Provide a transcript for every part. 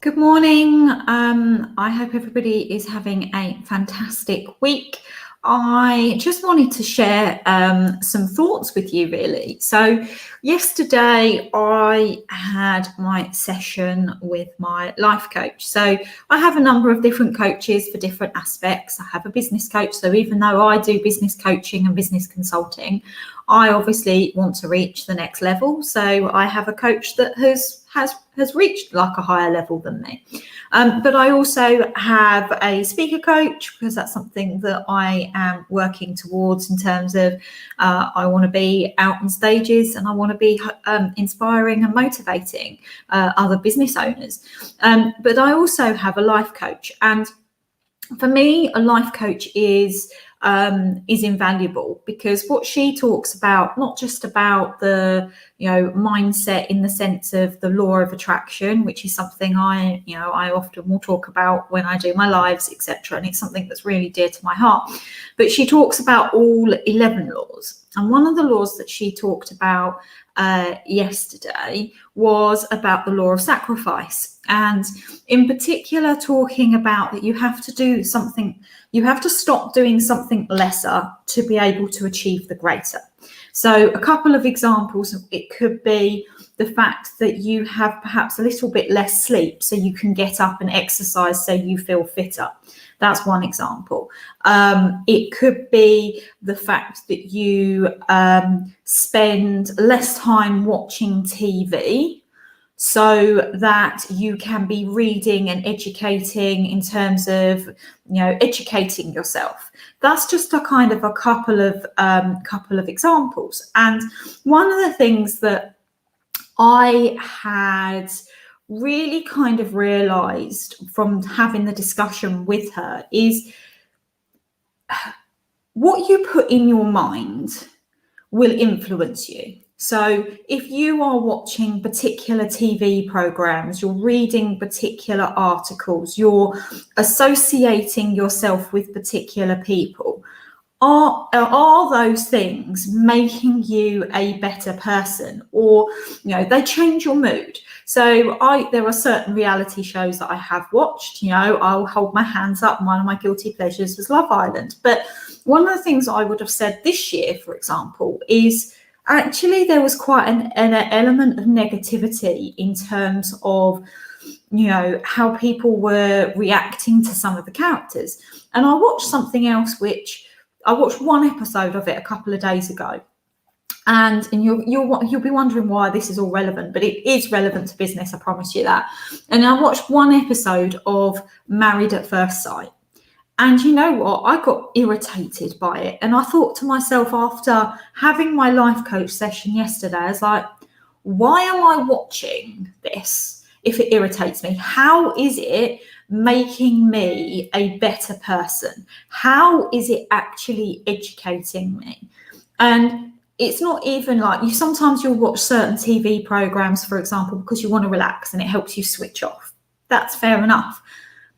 Good morning. I hope everybody is having a fantastic week. I just wanted to share some thoughts with you, really. So yesterday I had my session with my life coach. So I have a number of different coaches for different aspects. I have a business coach. So even though I do business coaching and business consulting, I obviously want to reach the next level. So I have a coach that has reached like a higher level than me. But I also have a speaker coach because that's something that I am working towards in terms of I want to be out on stages and I want to be inspiring and motivating other business owners. But I also have a life coach, and for me, a life coach is invaluable because what she talks about, not just about the mindset in the sense of the law of attraction, which is something I often will talk about when I do my lives, etc., and it's something that's really dear to my heart. But she talks about all 11 laws, and one of the laws that she talked about yesterday was about the law of sacrifice, and in particular talking about that you have to do something, you have to stop doing something lesser to be able to achieve the greater. So a couple of examples, it could be the fact that you have perhaps a little bit less sleep so you can get up and exercise so you feel fitter. That's one example. It could be the fact that you spend less time watching TV so that you can be reading and educating in terms of, educating yourself. That's just a kind of a couple of examples. And one of the things that I had really kind of realized from having the discussion with her is what you put in your mind will influence you. So if you are watching particular TV programs, you're reading particular articles, you're associating yourself with particular people, are those things making you a better person, or they change your mood? So there are certain reality shows that I have watched. I'll hold my hands up. One of my guilty pleasures was Love Island. But one of the things I would have said this year, for example, is actually there was quite an element of negativity in terms of how people were reacting to some of the characters. And I watched something else, which I watched one episode of it a couple of days ago, and you'll be wondering why this is all relevant, but it is relevant to business, I promise you that. And I watched one episode of Married at First Sight, and you know what? I got irritated by it, and I thought to myself after having my life coach session yesterday, I was like, why am I watching this if it irritates me? How is it making me a better person? How is it actually educating me? And it's not even like sometimes you'll watch certain TV programs, for example, because you want to relax and it helps you switch off. That's fair enough.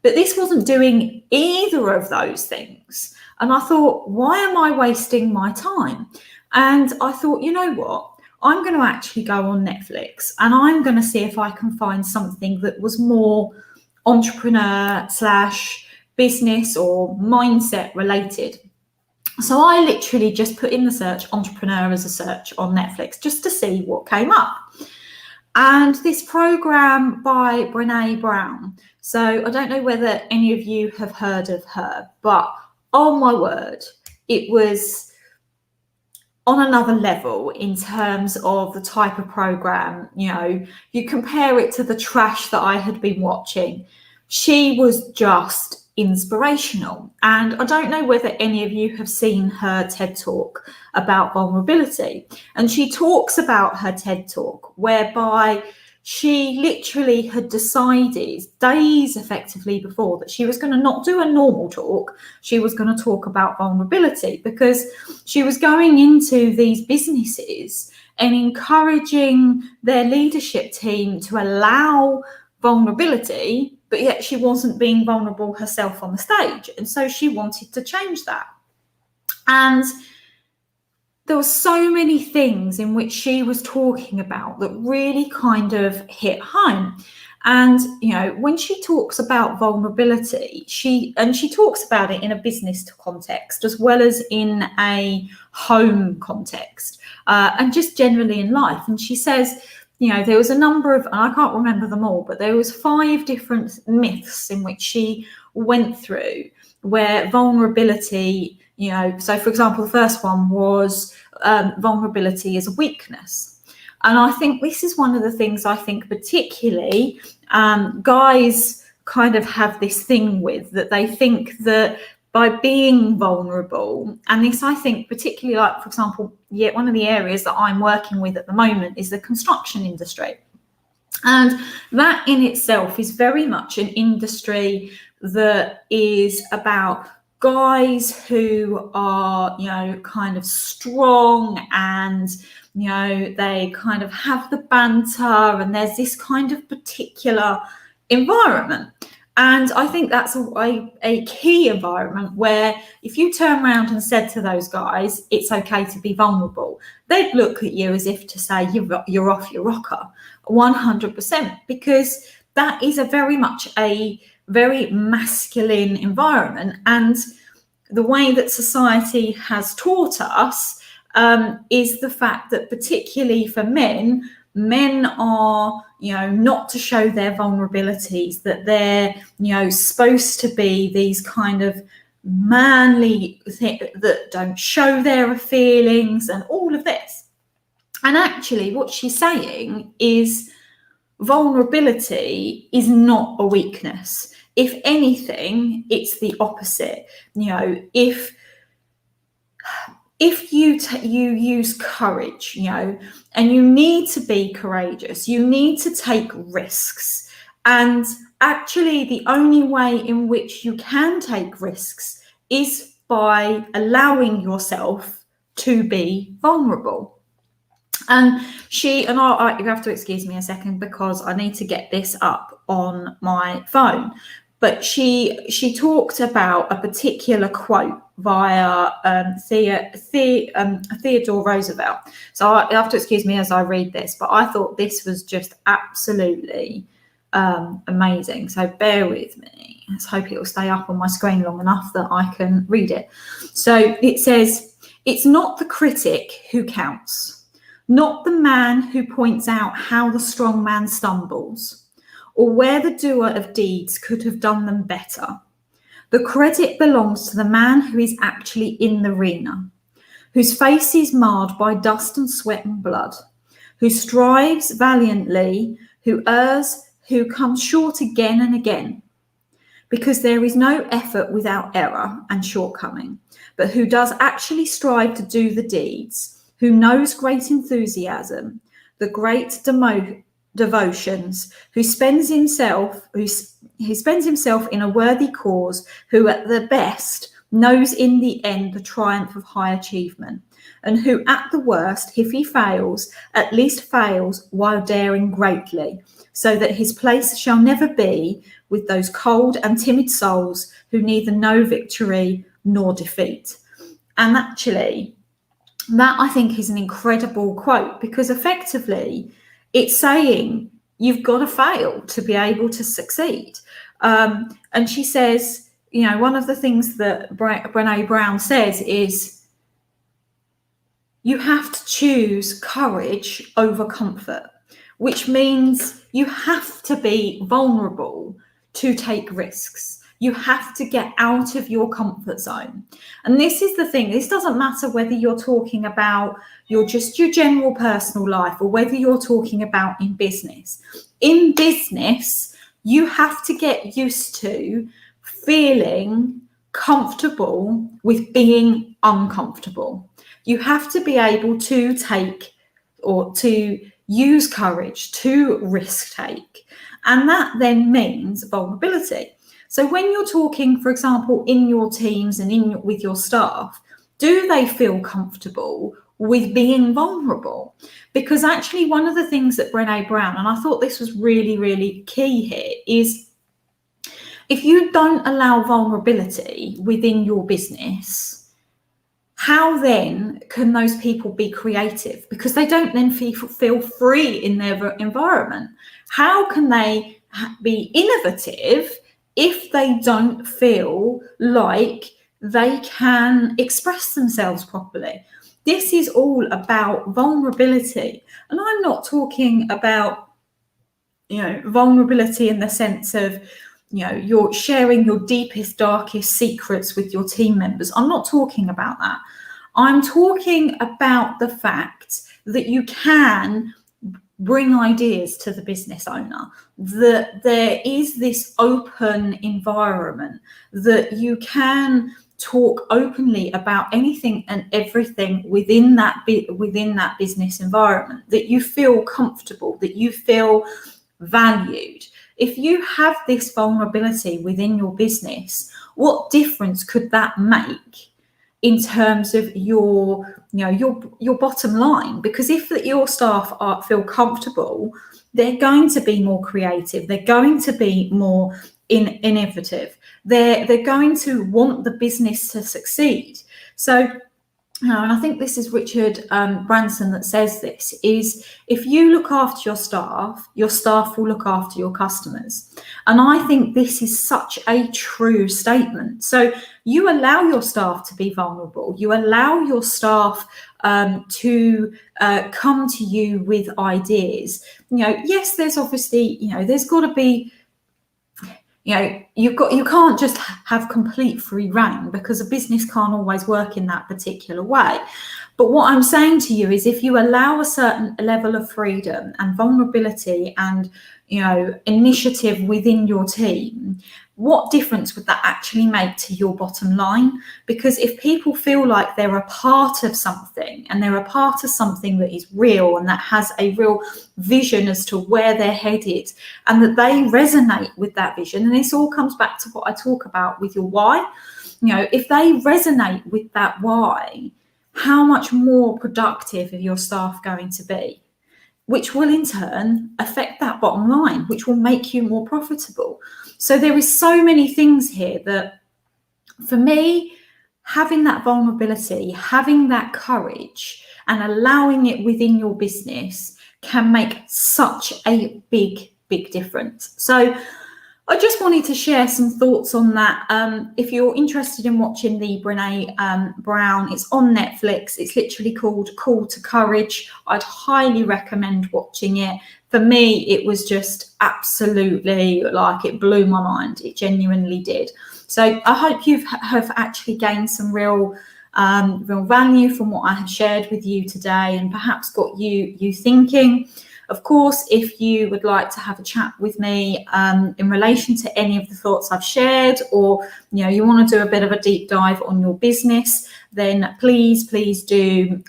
But this wasn't doing either of those things. And I thought, why am I wasting my time? And I thought, you know what? I'm going to actually go on Netflix and I'm going to see if I can find something that was more entrepreneur / business or mindset related. So I literally just put in the search entrepreneur as a search on Netflix just to see what came up. And this program by Brene Brown. So I don't know whether any of you have heard of her, but oh my word, it was on another level in terms of the type of program. You compare it to the trash that I had been watching. She was just inspirational. And I don't know whether any of you have seen her TED Talk about vulnerability. And she talks about her TED Talk whereby she literally had decided days effectively before that she was going to not do a normal talk. She was going to talk about vulnerability because she was going into these businesses and encouraging their leadership team to allow vulnerability, but yet she wasn't being vulnerable herself on the stage. And so she wanted to change that. And there were so many things in which she was talking about that really kind of hit home. And, when she talks about vulnerability, she talks about it in a business context as well as in a home context, and just generally in life. And she says, there was a number of, and I can't remember them all, but there was 5 different myths in which she went through where vulnerability, so for example, the first one was vulnerability is a weakness. And I think this is one of the things I think particularly guys kind of have this thing with, that they think that by being vulnerable, and this I think particularly, like, for example, one of the areas that I'm working with at the moment is the construction industry. And that in itself is very much an industry that is about guys who are, kind of strong, and, they kind of have the banter, and there's this kind of particular environment. And I think that's a key environment where if you turn around and said to those guys, it's okay to be vulnerable, they'd look at you as if to say, you're off your rocker, 100%, because that is a very much a very masculine environment. And the way that society has taught us is the fact that particularly for men are, not to show their vulnerabilities, that they're, supposed to be these kind of manly that don't show their feelings and all of this. And actually what she's saying is vulnerability is not a weakness. If anything, it's the opposite. If you use courage, and you need to be courageous, you need to take risks. And actually the only way in which you can take risks is by allowing yourself to be vulnerable. And you have to excuse me a second because I need to get this up on my phone. But she talked about a particular quote via Theodore Roosevelt. So you have to excuse me as I read this, but I thought this was just absolutely amazing. So bear with me. Let's hope it will stay up on my screen long enough that I can read it. So it says, "It's not the critic who counts, not the man who points out how the strong man stumbles, or where the doer of deeds could have done them better. The credit belongs to the man who is actually in the arena, whose face is marred by dust and sweat and blood, who strives valiantly, who errs, who comes short again and again, because there is no effort without error and shortcoming, but who does actually strive to do the deeds, who knows great enthusiasm, the great devotions, who spends himself in a worthy cause, who at the best knows in the end the triumph of high achievement, and who at the worst, if he fails, at least fails while daring greatly, so that his place shall never be with those cold and timid souls who neither know victory nor defeat." And actually, that I think is an incredible quote, because effectively it's saying you've got to fail to be able to succeed. And she says, one of the things that Brene Brown says is you have to choose courage over comfort, which means you have to be vulnerable to take risks. You have to get out of your comfort zone. And this is the thing. This doesn't matter whether you're talking about your general personal life or whether you're talking about in business. In business, you have to get used to feeling comfortable with being uncomfortable. You have to be able to take or to use courage, to risk take. And that then means vulnerability. So when you're talking, for example, in your teams and with your staff, do they feel comfortable with being vulnerable? Because actually one of the things that Brene Brown, and I thought this was really, really key here, is if you don't allow vulnerability within your business, how then can those people be creative? Because they don't then feel free in their environment. How can they be innovative if they don't feel like they can express themselves properly. This is all about vulnerability. And I'm not talking about, vulnerability in the sense of, you're sharing your deepest, darkest secrets with your team members. I'm not talking about that. I'm talking about the fact that you can bring ideas to the business owner, that there is this open environment, that you can talk openly about anything and everything within that business environment, that you feel comfortable, that you feel valued. If you have this vulnerability within your business, what difference could that make in terms of your bottom line? Because if your staff feel comfortable, they're going to be more creative, they're going to be more innovative, they're going to want the business to succeed. So, and I think this is Richard Branson that says this, is if you look after your staff will look after your customers. And I think this is such a true statement. So you allow your staff to be vulnerable. You allow your staff to come to you with ideas. Yes, there's obviously, there's got to be, you can't just have complete free rein, because a business can't always work in that particular way. But what I'm saying to you is, if you allow a certain level of freedom and vulnerability and initiative within your team, what difference would that actually make to your bottom line? Because if people feel like they're a part of something, and they're a part of something that is real and that has a real vision as to where they're headed, and that they resonate with that vision, and this all comes back to what I talk about with your why. If they resonate with that why, how much more productive are your staff going to be? Which will in turn affect that bottom line, which will make you more profitable. So there is so many things here that, for me, having that vulnerability, having that courage, and allowing it within your business can make such a big, big difference. So I just wanted to share some thoughts on that. If you're interested in watching the Brene Brown, it's on Netflix. It's literally called Call to Courage. I'd highly recommend watching it. For me, it was just absolutely, it blew my mind. It genuinely did. So I hope you have actually gained some real value from what I have shared with you today, and perhaps got you thinking. Of course, if you would like to have a chat with me in relation to any of the thoughts I've shared, or you want to do a bit of a deep dive on your business, then please do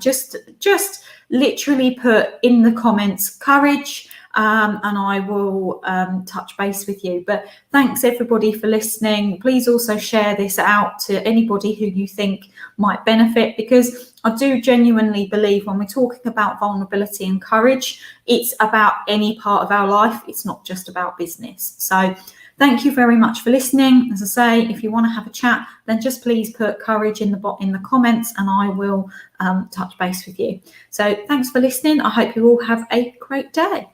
just literally put in the comments courage, and I will touch base with you. But thanks everybody for listening. Please also share this out to anybody who you think might benefit, because I do genuinely believe when we're talking about vulnerability and courage, it's about any part of our life. It's not just about business. So thank you very much for listening. As I say, if you want to have a chat, then just please put courage in the comments, and I will touch base with you. So thanks for listening. I hope you all have a great day.